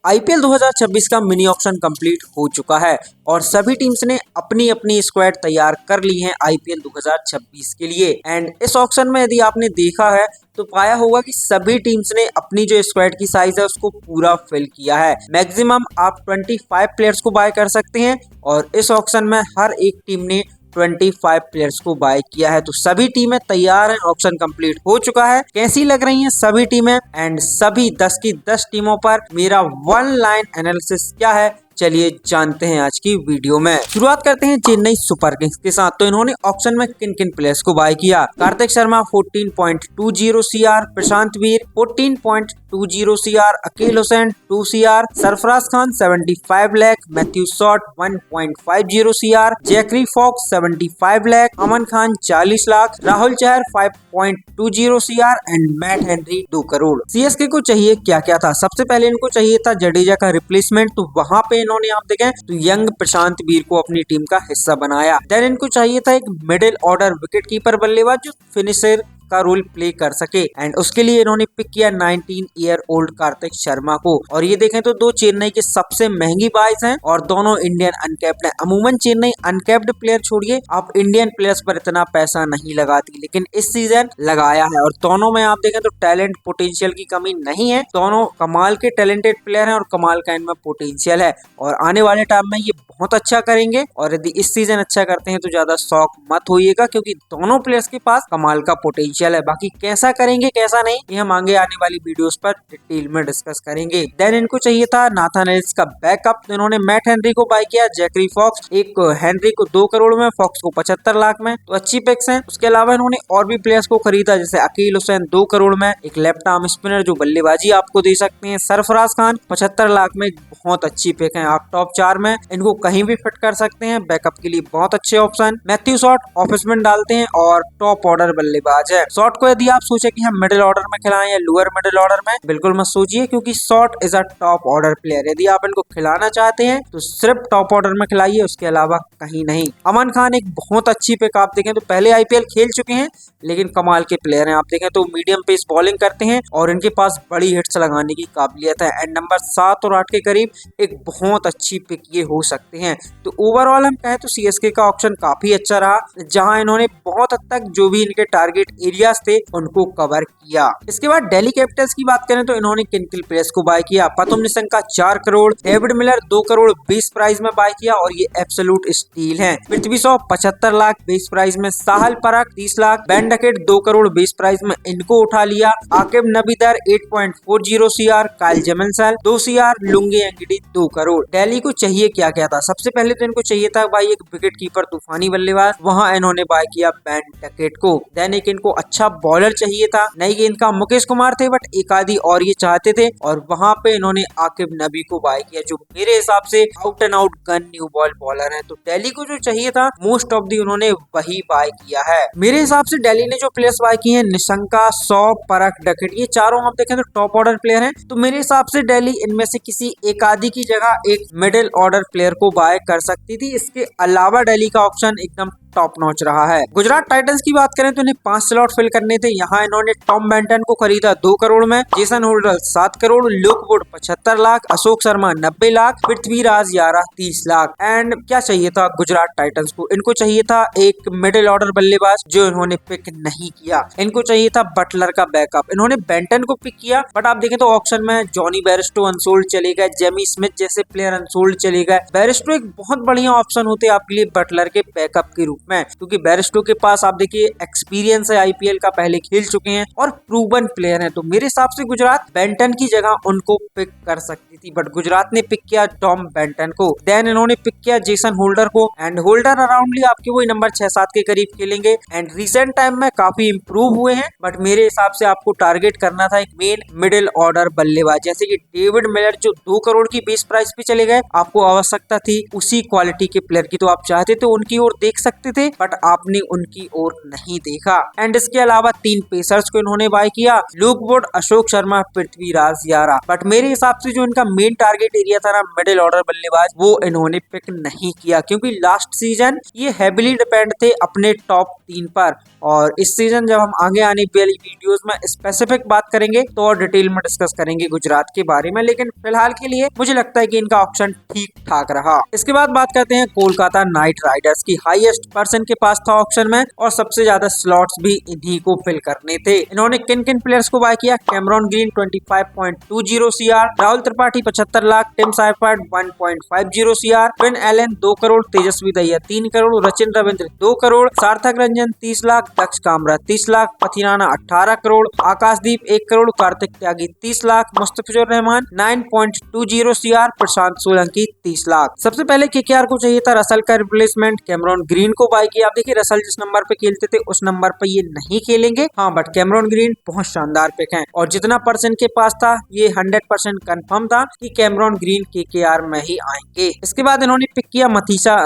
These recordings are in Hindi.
आईपीएल 2026 का मिनी ऑक्शन कंप्लीट हो चुका है और सभी टीम्स ने अपनी अपनी स्क्वाड तैयार कर ली है आईपीएल 2026 के लिए। एंड इस ऑक्शन में यदि आपने देखा है तो पाया होगा कि सभी टीम्स ने अपनी जो स्क्वाड की साइज है उसको पूरा फिल किया है। मैक्सिमम आप 25 प्लेयर्स को बाय कर सकते हैं और इस ऑक्शन में हर एक टीम ने 25 प्लेयर्स को बाय किया है। तो सभी टीमें तैयार हैं, ऑक्शन कंप्लीट हो चुका है। कैसी लग रही हैं सभी टीमें एंड सभी 10 की 10 टीमों पर मेरा वन लाइन एनालिसिस क्या है, चलिए जानते हैं आज की वीडियो में। शुरुआत करते हैं चेन्नई सुपर किंग्स के साथ। तो इन्होंने ऑक्शन में किन किन प्लेयर्स को बाय किया। Kartik Sharma 14.20 CR, Prashant Veer 14.20 CR, Akeal Hosein 2 CR, Sarfaraz Khan 75 lakh, Matthew Short 1.50 CR, Zakary Foulkes 75 lakh, Aman Khan 40 lakh, Rahul Chahar 5.20 CR and Matt Henry 2 crore. CSK को चाहिए क्या क्या था। सबसे पहले इनको चाहिए था जडेजा का रिप्लेसमेंट, तो वहां पे इन्होंने आप देखें तो यंग प्रशांत वीर को अपनी टीम का हिस्सा बनाया। देन इनको चाहिए था एक मिडिल ऑर्डर विकेट कीपर बल्लेबाज जो फिनिशर का रोल प्ले कर सके एंड उसके लिए इन्होंने पिक किया 19 ईयर ओल्ड कार्तिक शर्मा को। और ये देखें तो दो चेन्नई के सबसे महंगी बाइस हैं और दोनों इंडियन अनकैप्ड हैं। अमूमन चेन्नई अनकैप्ड प्लेयर छोड़िए आप इंडियन प्लेयर्स पर इतना पैसा नहीं लगाती, लेकिन इस सीजन लगाया है और दोनों में आप देखें तो टैलेंट पोटेंशियल की कमी नहीं है। दोनों कमाल के टैलेंटेड प्लेयर हैं और कमाल का इनमें पोटेंशियल है और आने वाले टाइम में ये बहुत अच्छा करेंगे। और यदि इस सीजन अच्छा करते हैं तो ज्यादा शौक मत होइएगा क्योंकि दोनों प्लेयर्स के पास कमाल का पोटेंशियल है। बाकी कैसा करेंगे कैसा नहीं ये हम आगे आने वाली वीडियोस पर डिटेल में डिस्कस करेंगे। देन इनको चाहिए था नाथन एल्स का बैकअप, तो इन्होंने मैट हेनरी को बाय किया, जैकरी फॉक्स एक हेनरी को 2 करोड़ में, फॉक्स को 75 लाख में, तो अच्छी पिक्स हैं। उसके अलावा इन्होंने और भी प्लेयर्स को खरीदा जैसे अकील हुसैन 2 करोड़ में, एक लेफ्ट आर्म स्पिनर जो बल्लेबाजी आपको दे सकते हैं, सरफराज खान 75 लाख में, बहुत अच्छी पिक है। आप टॉप 4 में इनको कहीं भी फिट कर सकते हैं, बैकअप के लिए बहुत अच्छे option. Matthew Short of spin डालते हैं और टॉप ऑर्डर बल्लेबाज है। शॉट को यदि आप सोचे कि हम मिडिल ऑर्डर में खिलाएं या लोअर मिडिल ऑर्डर में, बिल्कुल मत सोचिए क्योंकि shot is a top order player. यदि आप इनको खिलाना चाहते हैं तो सिर्फ टॉप ऑर्डर में खिलाइए, उसके अलावा कहीं नहीं। अमन खान एक बहुत अच्छी पिक, आप देखें तो पहले आईपीएल खेल चुके हैं लेकिन कमाल के प्लेयर हैं। आप देखें तो मीडियम पेस बॉलिंग करते हैं और इनके पास बड़ी हिट्स लगाने की काबिलियत है एंड नंबर 7 और 8 के करीब एक बहुत अच्छी पिक ये हो सकते हैं। तो ओवरऑल हम कहें तो सीएसके का ऑप्शन काफी अच्छा रहा जहां इन्होंने बहुत हद तक जो भी इनके टारगेट एरियाज थे उनको कवर किया। इसके बाद दिल्ली कैपिटल्स की बात करें तो इन्होंने किन किन प्लेयर्स को बाय किया। Pathum Nissanka 4 crore, David Miller 2 crore 20 price में बाय किया और ये एब्सोल्यूट स्टील है। पृथ्वी शॉ 75 लाख 20 प्राइस में, Sahil Parakh 30 lakh, Ben Duckett 2 crore 20 price में इनको उठा लिया। Aqib Nabi Dar 8.40 CR, Kyle Jamieson 2 CR, Lungi Ngidi 2 crore. Delhi को चाहिए क्या क्या था। सबसे पहले तो इनको चाहिए था भाई एक विकेट कीपर तूफानी बल्लेबाज, वहां इन्होंने बाय किया बेन डकेट को। देन एक इनको अच्छा बॉलर चाहिए था, नहीं कि इनका मुकेश कुमार थे बट एक आधी और ये चाहते थे और वहां पे इन्होंने आकिब नबी को बाय किया जो मेरे हिसाब से out and out gun new ball bowler है। तो दिल्ली को जो चाहिए था मोस्ट ऑफ दी उन्होंने वही बाय किया है। मेरे हिसाब से दिल्ली ने जो प्लेयर्स बाय किए हैं निशंका, शॉ, परख, डकेट, ये चारों आप देखें तो टॉप ऑर्डर प्लेयर हैं। तो मेरे हिसाब से दिल्ली इनमें से किसी एक आधी की जगह एक मिडिल ऑर्डर प्लेयर को बाय कर सकती थी। इसके अलावा दिल्ली का ऑप्शन एकदम टॉप नॉच रहा है। गुजरात टाइटंस की बात करें तो इन्हें 5 स्लॉट फिल करने थे। यहाँ इन्होंने टॉम बेंटन को खरीदा 2 करोड़ में, Jason holder 7 crore, look would 75 lakh, Ashok Sharma 90 lakh, Prithviraj यारा 30 लाख। एंड क्या चाहिए था गुजरात टाइटंस को, इनको चाहिए था एक मिडिल ऑर्डर बल्लेबाज जो इन्होंने पिक नहीं किया। इनको चाहिए था बटलर का बैकअप, इन्होंने बेंटन को पिक किया बट आप देखें तो ऑक्शन में जॉनी बेरिस्टो अनसोल्ड चले गए, जेमी स्मिथ जैसे प्लेयर अनसोल्ड चले गए। बेरिस्टो एक बहुत बढ़िया ऑप्शन होते आपके लिए बटलर के बैकअप के रूप में क्योंकि बेरिस्टो के पास आप देखिए एक्सपीरियंस है, आईपीएल का पहले खेल चुके हैं और प्रूवन प्लेयर हैं। तो मेरे हिसाब से गुजरात बेंटन की जगह उनको पिक कर सकती थी बट गुजरात ने पिक किया टॉम बेंटन को। देन इन्होंने पिक किया जेसन होल्डर को एंड होल्डर अराउंडली आपके वही नंबर 6-7 के करीब खेलेंगे एंड रिसेंट टाइम में काफी इंप्रूव हुए हैं बट मेरे हिसाब से आपको टारगेट करना था एक मेन मिडिल ऑर्डर बल्लेबाज जैसे कि डेविड मिलर जो 2 करोड़ की बेस प्राइस पे चले गए। आपको आवश्यकता थी उसी क्वालिटी के प्लेयर की, तो आप चाहते थे उनकी ओर देख सकते सकते थे, बट आपने उनकी ओर नहीं देखा। एंड इसके अलावा 3 पेसर्स को इन्होंने बाय किया, लूक वुड, अशोक शर्मा, पृथ्वीराज यारा। बट मेरे हिसाब से जो इनका मेन टारगेट एरिया था ना मिडिल ऑर्डर बल्लेबाज, वो इन्होंने पिक नहीं किया, क्योंकि लास्ट सीजन ये हेविली डिपेंड थे अपने टॉप 3 पर। और इस सीजन जब हम आगे आने वाली वीडियोस में स्पेसिफिक बात करेंगे तो और डिटेल में डिस्कस करेंगे गुजरात के बारे में, लेकिन फिलहाल के लिए मुझे लगता है कि इनका ऑप्शन ठीक ठाक रहा। इसके बाद बात करते हैं कोलकाता नाइट राइडर्स की। हाईएस्ट पर्सन के पास था ऑप्शन में और सबसे ज्यादा स्लॉट्स भी इन्हीं को फिल करने थे। इन्होंने किन किन प्लेयर्स को बाय किया? Cameron Green 25.20 CR, Rahul Tripathi 75 lakh, Tim Seifert 1.50 CR, Finn Allen 2 crore, Tejasvi Dahiya 3 crore, Rachin Ravindra 2 crore, Sarthak Ranjan 30 lakh, दक्ष कामरा 30 लाख, पथिराना 18 करोड़, आकाशदीप 1 करोड़, कार्तिक त्यागी 30 लाख, मुस्तफिजुर रहमान 9.20 CR, प्रशांत सोलंकी 30 लाख। सबसे पहले केकेआर को चाहिए था रसल का रिप्लेसमेंट, कैमरॉन ग्रीन को बाय किया। आप देखिए रसल जिस नंबर पे खेलते थे उस नंबर पे ये नहीं खेलेंगे, हाँ बट कैमरॉन ग्रीन बहुत शानदार पिक है। और जितना पर्सन के पास था ये 100% कंफर्म था कि कैमरॉन ग्रीन केकेआर में ही आएंगे। इसके बाद इन्होंने पिक किया मथीसा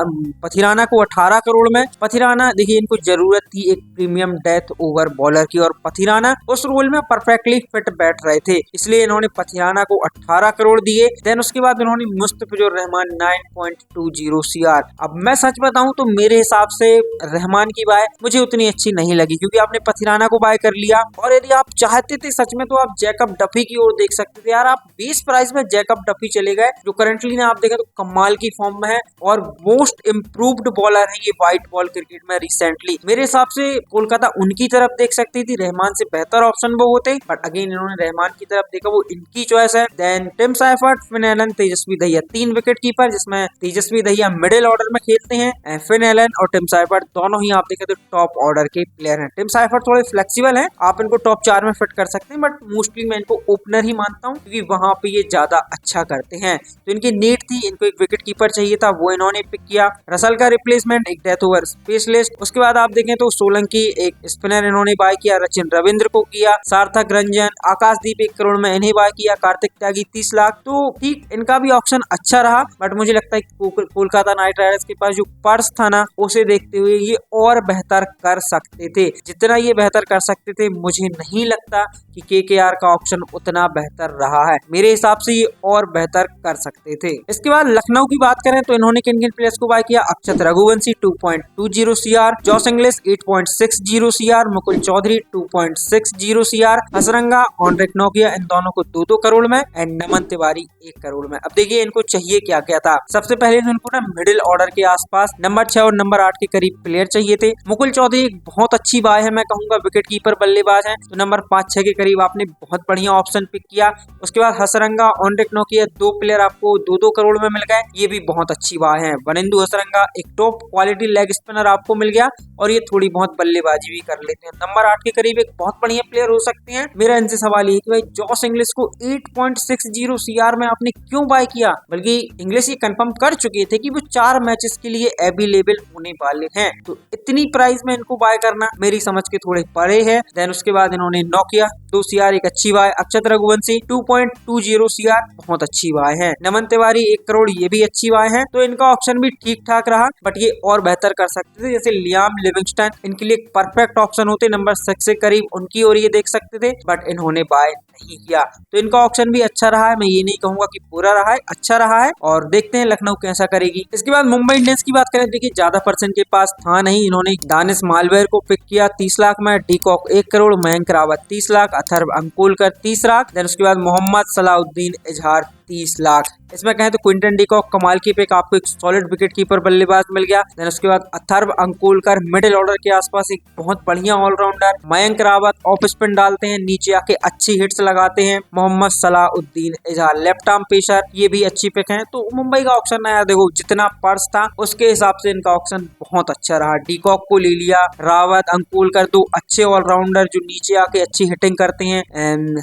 पथिराना को 18 करोड़ में। पथिराना देखिए इनको जरूरत थी एक प्रीमियम डेथ ओवर बॉलर की, और पथिराना उस रोल में परफेक्टली फिट बैठ रहे थे, इसलिए इन्होंने पथिराना को 18 करोड़ दिए। देन उसके बाद इन्होंने मुस्तफिजुर रहमान 9.20 CR। अब मैं सच बताऊं तो मेरे हिसाब से रहमान की बाय मुझे उतनी अच्छी नहीं लगी, क्योंकि आपने पथिराना को बाय कर लिया, और यदि आप चाहते थे सच में तो आप जैकब डफी की ओर देख सकते थे। यार आप 20 प्राइस में जैकब डफी चले गए, जो करंटली ना आप देखें तो कमाल की फॉर्म में है और मोस्ट इम्प्रूव्ड बॉलर है ये व्हाइट बॉल क्रिकेट में रिसेंटली। मेरे हिसाब से कोलकाता उनकी तरफ देख सकती थी, रहमान से बेहतर ऑप्शन वो होते, बट अगेन इन्होंने रहमान की तरफ देखा, वो इनकी चॉइस है। Then Tim Seifert, Finn Allen, Tejasvi Dahiya 3 wicket keeper, जिसमें तेजस्वी दहिया मिडिल ऑर्डर में खेलते हैं। फिन एलन और टिम साइफर्ट दोनों ही आप देखें तो टॉप ऑर्डर के प्लेयर हैं। टिम साइफर्ट थोड़े फ्लेक्सिबल हैं, आप इनको टॉप 4 में फिट कर सकते हैं, बट मोस्टली मैं इनको ओपनर ही मानता हूँ, क्योंकि वहां पे ये ज्यादा अच्छा करते हैं। तो इनकी नीड थी, इनको एक विकेट कीपर चाहिए था, वो इन्होंने पिक किया। रसल का रिप्लेसमेंट एक डेथ ओवर स्पेशलिस्ट। उसके बाद आप देखें तो सोलंकी एक स्पिनर इन्होंने बाय किया, रचिन रविंद्र को किया, सार्थक रंजन, आकाशदीप 1 करोड़ में इन्हें बाय किया, कार्तिक त्यागी 30 लाख। तो ठीक इनका भी ऑप्शन अच्छा रहा, बट मुझे लगता है कि कोलकाता नाइट राइडर्स के पास जो पर्स था ना उसे देखते हुए ये और बेहतर कर सकते थे। जितना ये बेहतर कर सकते थे मुझे नहीं लगता कि केकेआर का ऑप्शन उतना बेहतर रहा है। मेरे हिसाब से ये और बेहतर कर सकते थे। इसके बाद लखनऊ की बात करें तो इन्होंने किन किन प्लेयर्स को बाय किया? Akshat Raghuvanshi 2.20 CR, Josh Inglis 8.60 CR, Mukul Choudhary 2.60 CR, Hasaranga, Anrich नोकिया, इन दोनों को 2-2 करोड़ में, एंड नमन तिवारी 1 करोड़ में। अब देखिए इनको चाहिए क्या क्या था। सबसे पहले इनको ना मिडिल ऑर्डर के आसपास नंबर 6 और नंबर 8 के करीब प्लेयर चाहिए थे। मुकुल चौधरी एक बहुत अच्छी बाय है, मैं कहूंगा विकेट कीपर बल्लेबाज है, तो नंबर 5-6 के करीब आपने बहुत बढ़िया ऑप्शन पिक किया। उसके बाद हसरंगा, ऑनरेक नोकिया 2 प्लेयर आपको 2-2 करोड़ में मिल गए, ये भी बहुत अच्छी बाय है। वनिंदु हसरंगा एक टॉप क्वालिटी लेग स्पिनर आपको मिल गया, और ये थोड़ी बहुत बल्लेबाजी भी कर लेते हैं। नंबर 8 के करीब एक बहुत बढ़िया प्लेयर हो सकते हैं। मेरा इनसे सवाल ये कि भाई जॉस इंग्लिश को 8.60 CR में आपने क्यों बाय किया? बल्कि इंग्लिश ये कंफर्म कर चुके थे कि वो 4 मैचेस के लिए अवेलेबल होने वाले हैं, तो इतनी प्राइस में इनको बाय करना मेरी समझ के थोड़े परे है। देन उसके बाद इन्होंने नोकिया 2 CR एक अच्छी बाय, अक्षत रघुवंशी 2.20 CR बहुत अच्छी बाय है, नमन तिवारी 1 करोड़ ये भी अच्छी बाय है। तो इनका ऑप्शन भी ठीक ठाक रहा, बट ये और बेहतर कर सकते थे। जैसे लियाम लिविंगस्टन इनके लिए परफेक्ट ऑप्शन होते, नंबर 6 से करीब उनकी ओर ये देख सकते थे, बट इन्होंने बाय नहीं किया। तो इनका ऑप्शन भी अच्छा रहा है, मैं ये नहीं कहूंगा कि बुरा रहा है, अच्छा रहा है। और देखते हैं लखनऊ कैसा करेगी। इसके बाद मुंबई इंडियंस की बात करें, देखिए ज्यादा पर्सन के पास था नहीं, इन्होंने दानिश मालवेयर को पिक किया 30 लाख में, डीकॉक 1 करोड़, मयंक रावत 30 लाख, अथर्व अंकोलकर 30 लाख। देन उसके बाद मोहम्मद सलाउद्दीन इजहार 30 लाख। इसमें कहें तो क्विंटन डीकॉक कमाल की पिक, आपको एक सॉलिड विकेट कीपर बल्लेबाज मिल गया। देन उसके बाद अथर्व अंकोलकर मिडिल ऑर्डर के आसपास एक बहुत बढ़िया allrounder, Mayank Rawat off spin डालते हैं, नीचे आके अच्छी हिट्स लगाते हैं, मोहम्मद सलाउद्दीन इजहार लेफ्ट आर्म पेसर, ये भी अच्छी पिक है। तो मुंबई का ऑप्शन आया, देखो जितना पर्स था उसके हिसाब से इनका ऑप्शन बहुत अच्छा रहा। डीकॉक को ले लिया, रावत, अंकोलकर 2 अच्छे ऑलराउंडर जो नीचे आके अच्छी हिटिंग करते हैं,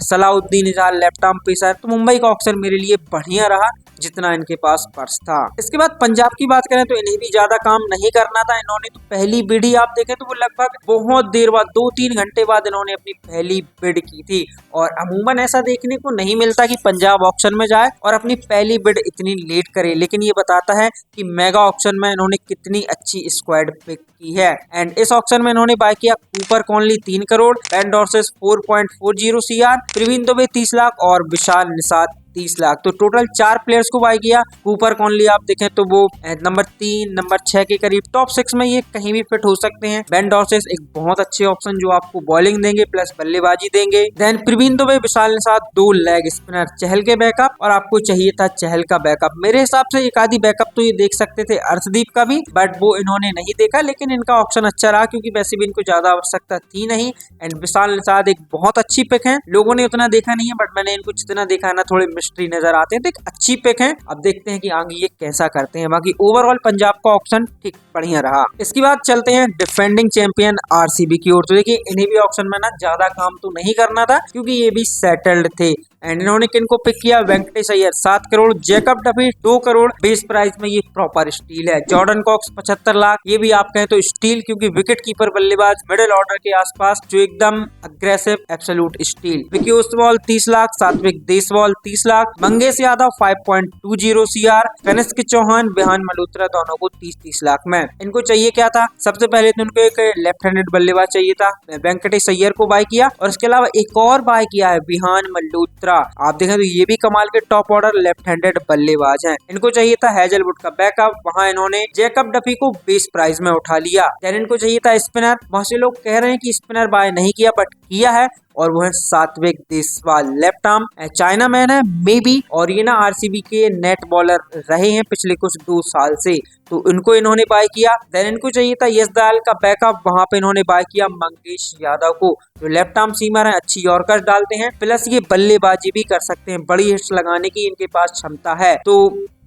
सलाउद्दीन इजहार लेफ्ट आर्म पेसर। तो मुंबई का ऑप्शन मेरे लिए बढ़िया रहा जितना इनके पास पर्स था। इसके बाद पंजाब की बात करें तो इन्हें भी ज्यादा काम नहीं करना था। इन्होंने तो पहली बिड ही आप देखें तो वो लगभग बहुत देर बाद 2-3 घंटे बाद इन्होंने अपनी पहली बिड की थी। और अमूमन ऐसा देखने को नहीं मिलता कि पंजाब ऑक्शन में जाए और अपनी पहली बिड इतनी लेट करे, लेकिन ये बताता है कि मेगा ऑक्शन में इन्होंने कितनी अच्छी स्क्वाड पिक की है। एंड इस ऑक्शन में इन्होंने बाय किया Cooper Connolly 3 crore, Ben Dwarshuis 4.40 CR, Praveen Dubey 30 lakh और विशाल निषाद 30 लाख। तो टोटल 4 प्लेयर्स को बाय किया। कूपर कॉनली आप देखें तो वो नंबर 3 नंबर 6 के करीब टॉप 6 में ये कहीं भी फिट हो सकते हैं। बेन डॉर्सेस एक बहुत अच्छे ऑप्शन जो आपको बॉलिंग देंगे प्लस बल्लेबाजी देंगे। देन प्रवीण दुबे विशाल निषाद 2 लेग स्पिनर, चहल के बैकअप, और आपको चाहिए था चहल का बैकअप। मेरे हिसाब से एक आधी बैकअप तो ये देख सकते थे अर्शदीप का भी, बट वो इन्होंने नहीं देखा, लेकिन इनका ऑप्शन अच्छा रहा क्योंकि वैसे भी इनको ज्यादा आवश्यकता थी नहीं। एंड विशाल निषाद एक बहुत अच्छी पिक है, लोगों ने उतना देखा नहीं है बट मैंने इनको जितना देखा ना थोड़े मिस्ट्री नजर आते हैं, तो एक अच्छी पिक है। अब देखते हैं कि आगे ये कैसा करते हैं। बाकी ओवरऑल पंजाब का ऑप्शन ठीक बढ़िया रहा। इसके बाद चलते हैं डिफेंडिंग चैंपियन आरसीबी की ओर। तो देखिए इन्हें भी ऑप्शन में ना ज्यादा काम तो नहीं करना था क्योंकि ये भी सेटल्ड थे। एंड इन्होंने किनको पिक किया, Venkatesh Iyer 7 crore, Jacob Duffy 2 crore, base price में ये प्रॉपर स्टील है। जॉर्डन कॉक्स 75 लाख, ये भी आप कहें तो स्टील क्योंकि विकेट कीपर बल्लेबाज मिडिल ऑर्डर के आसपास जो एकदम aggressive absolute steel. Vicky Ostwald 30 lakh, सात्विक देसवाल 30 लाख, मंगेश यादव 5.20 CR, कनिष्क चौहान, विहान मल्होत्रा दोनों को 30-30 लाख में। इनको चाहिए क्या था, सबसे पहले तो इनको एक लेफ्ट हैंडेड बल्लेबाज चाहिए था, वेंकटेश अय्यर को बाय किया और इसके अलावा एक और बाय किया है विहान मल्होत्रा। आप देखें तो ये भी कमाल के टॉप ऑर्डर लेफ्ट हैंडेड बल्लेबाज हैं। इनको चाहिए था हैजलवुड का बैकअप, वहां इन्होंने जैकब डफी को बेस प्राइस में उठा लिया। देन इनको चाहिए था स्पिनर, बहुत से लोग कह रहे हैं कि स्पिनर बाय नहीं किया बट किया है और वो है सात्विक Deswal, left arm China man है मे बी, और ये ना आरसीबी के नेट बॉलर रहे हैं पिछले कुछ 2 साल से, तो इनको इन्होंने बाय किया। देन इनको चाहिए था यश दयाल का बैकअप, वहां पे इन्होंने बाय किया मंगेश यादव को, जो लेफ्ट आर्म सीमर है, अच्छी यॉर्कर डालते हैं प्लस ये बल्लेबाजी भी कर सकते हैं, बड़ी हिट्स लगाने की इनके पास क्षमता है। तो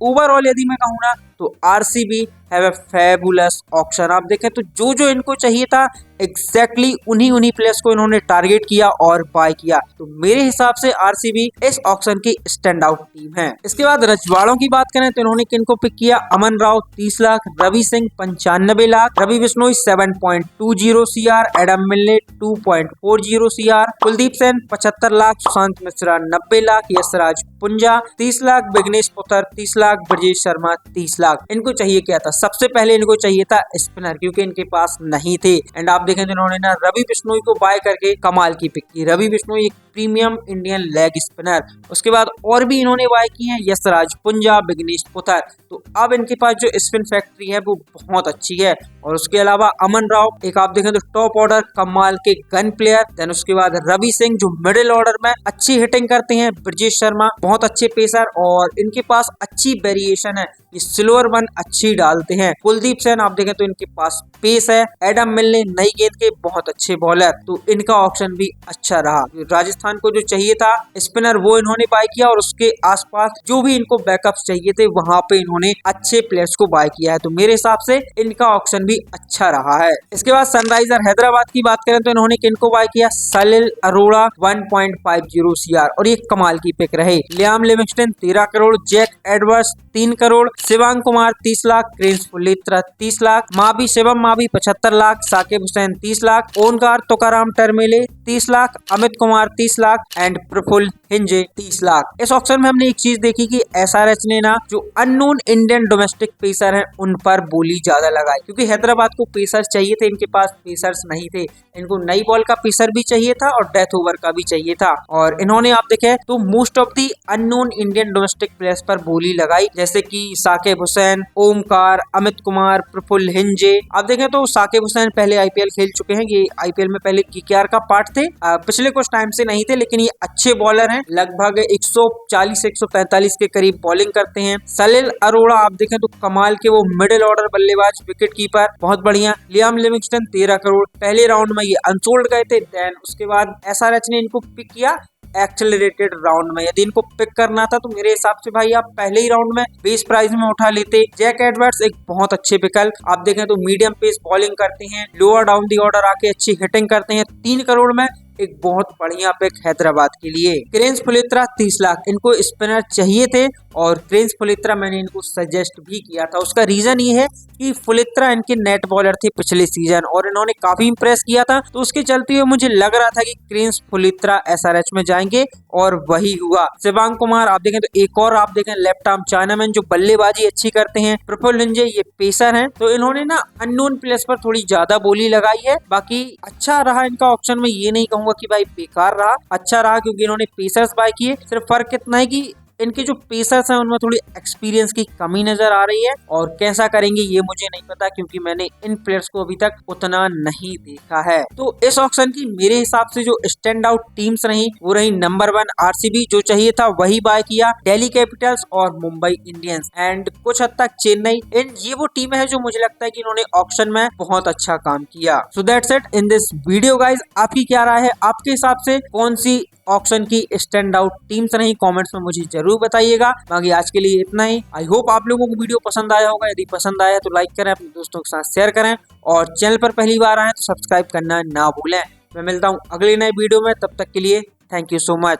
ओवरऑल यदि मैं कहूँ ना तो RCB have a fabulous auction. आप देखें तो जो जो इनको चाहिए था एग्जैक्टली उन्हीं प्लेयर्स को इन्होंने टारगेट किया और बाय किया। तो मेरे हिसाब से आरसीबी इस ऑक्शन की स्टैंड आउट टीम है। इसके बाद रजवाड़ों की बात करें तो इन्होंने किनको पिक किया, अमन राव 30 लाख, रवि सिंह 95 लाख, रवि बिश्नोई 7.20 CR, एडम मिल्ले 2.40 CR, कुलदीप सेन 75 लाख, सुशांत मिश्रा 90 लाख, यशराज पुंजा 30 लाख, विघ्नेश पुत्र 30 लाख, ब्रजेश शर्मा 30 लाख। इनको चाहिए क्या था, सबसे पहले इनको चाहिए था स्पिनर क्योंकि इनके पास नहीं थे। एंड आप देखें तो इन्होंने ना रवि बिश्नोई को बाय करके कमाल की पिक की। रवि बिश्नोई एक प्रीमियम इंडियन लेग स्पिनर। उसके बाद और भी इन्होंने बाय की हैं यशराज पुंजा, विघ्नेश पुत्र। तो अब इनके पास जो स्पिन फैक्ट्री है वो बहुत अच्छी है। और उसके अलावा अमन राव एक आप देखें तो टॉप ऑर्डर कमाल के गन प्लेयर। देन उसके बाद रवि सिंह जो मिडिल ऑर्डर में अच्छी हिटिंग करते हैं, ब्रजेश शर्मा बहुत अच्छे पेसर और इनके पास अच्छी वेरिएशन है, ये स्लोअर वन अच्छी डालते हैं। कुलदीप सेन आप देखें तो इनके पास पेस है। एडम मिल्ले नई गेंद के बहुत अच्छे बॉलर, तो इनका ऑप्शन भी अच्छा रहा। राजस्थान को जो चाहिए था स्पिनर वो इन्होंने बाय किया और उसके आसपास जो भी इनको बैकअप्स चाहिए थे वहां पे इन्होंने अच्छे प्लेयर्स को बाय किया है। तो मेरे हिसाब से इनका ऑप्शन भी अच्छा रहा है। इसके बाद सनराइजर हैदराबाद की बात करें तो इन्होंने किनको बाय किया, सलिल अरोड़ा 1.50 CR और ये कमाल की पिक रहे। Liam Livingstone 13 crore, Jack Edwards 3 crore, Shivang Kumar 30 lakh, Krains Fuletra 30 lakh, Mavi Shivam Mavi 75 lakh, Saqib Hussain 30 lakh, Onkar Tukaram Tarmale 30 lakh, Amit Kumar 30 lakh and Prafull Hinge 30 lakh. इस ऑक्शन में हमने एक चीज देखी कि एसआरएच ने ना जो अननोन इंडियन डोमेस्टिक पेसर हैं उन पर बोली ज्यादा लगाई क्योंकि हैदराबाद को पेसर चाहिए थे, इनके पास पेसर्स नहीं थे। इनको नई बॉल का पेसर भी चाहिए था और डेथ ओवर का भी चाहिए था और इन्होंने आप देखे तो most of the unknown Indian domestic players पर बोली लगाई जैसे कि साकिब हुसैन, ओमकार, अमित कुमार, प्रफुल्ल हिंजे। आप देखें तो साकिब हुसैन पहले आईपीएल खेल चुके हैं, ये आईपीएल में पहले केकेआर का पार्ट थे, पिछले कुछ टाइम से नहीं थे, लेकिन ये अच्छे बॉलर हैं, लगभग 140-145 के करीब बॉलिंग करते हैं। सलिल अरोड़ा आप देखें तो कमाल के वो मिडिल ऑर्डर बल्लेबाज, विकेट कीपर बहुत बढ़िया। लियाम लिविंगस्टन 13 करोड़, पहले राउंड में ये अनसोल्ड गए थे, देन उसके बाद एसआरएच ने इनको पिक किया एक्सेलरेटेड राउंड में। यदि इनको पिक करना था तो मेरे हिसाब से भाई आप पहले ही राउंड में बेस प्राइस में उठा लेते। जैक एडवर्ड्स एक बहुत अच्छे विकल्प, आप देखें तो मीडियम पेस बॉलिंग करते हैं, लोअर डाउन दी ऑर्डर आके अच्छी हिटिंग करते हैं। 3 करोड़ में एक बहुत बढ़िया पिक हैदराबाद के लिए। क्रेंस फुलेत्रा 30 लाख, इनको स्पिनर चाहिए थे और क्रेंस फुलेत्रा मैंने इनको सजेस्ट भी किया था। उसका रीजन ये है कि फुलेत्रा इनके नेट बॉलर थे पिछले सीजन और इन्होंने काफी इंप्रेस किया था, तो उसके चलते हुए मुझे लग रहा था कि क्रेंस फुलेत्रा एसआरएच में जाएंगे और वही हुआ। शिवांग कुमार आप देखें तो एक और आप देखें लेफ्ट आर्म चाइनामैन जो बल्लेबाजी अच्छी करते हैं। प्रफुल्ल हिंजे ये पेसर हैं, तो इन्होंने ना अननोन प्लेयर्स पर थोड़ी ज्यादा बोली लगाई है। बाकी अच्छा रहा इनका ऑप्शन में, ये नहीं कहूंगा कि भाई बेकार रहा, अच्छा रहा क्योंकि इन्होंने पेसर्स बाय किए। सिर्फ फर्क इतना है कि इनके जो पेसर्स हैं उनमें थोड़ी एक्सपीरियंस की कमी नजर आ रही है और कैसा करेंगे ये मुझे नहीं पता क्योंकि मैंने इन प्लेयर्स को अभी तक उतना नहीं देखा है। तो इस ऑक्शन की मेरे हिसाब से जो स्टैंड आउट टीम्स रही वो रही नंबर 1 आरसीबी, जो चाहिए था वही बाय किया, दिल्ली कैपिटल्स और मुंबई इंडियंस एंड कुछ हद तक चेन्नई। ये वो टीम है जो मुझे लगता है कि इन्होंने ऑक्शन में बहुत अच्छा काम किया। So that's it in this video guys. आपकी क्या राय है, आपके हिसाब से कौन सी ऑक्शन की स्टैंड आउट टीम्स रही, कमेंट्स में मुझे जरूर बताइएगा। बाकी आज के लिए इतना ही। आई होप आप लोगों को वीडियो पसंद आया होगा। यदि पसंद आया तो लाइक करें, अपने दोस्तों के साथ शेयर करें और चैनल पर पहली बार आए तो सब्सक्राइब करना ना भूलें। मैं मिलता हूँ अगले नए वीडियो में, तब तक के लिए थैंक यू सो मच।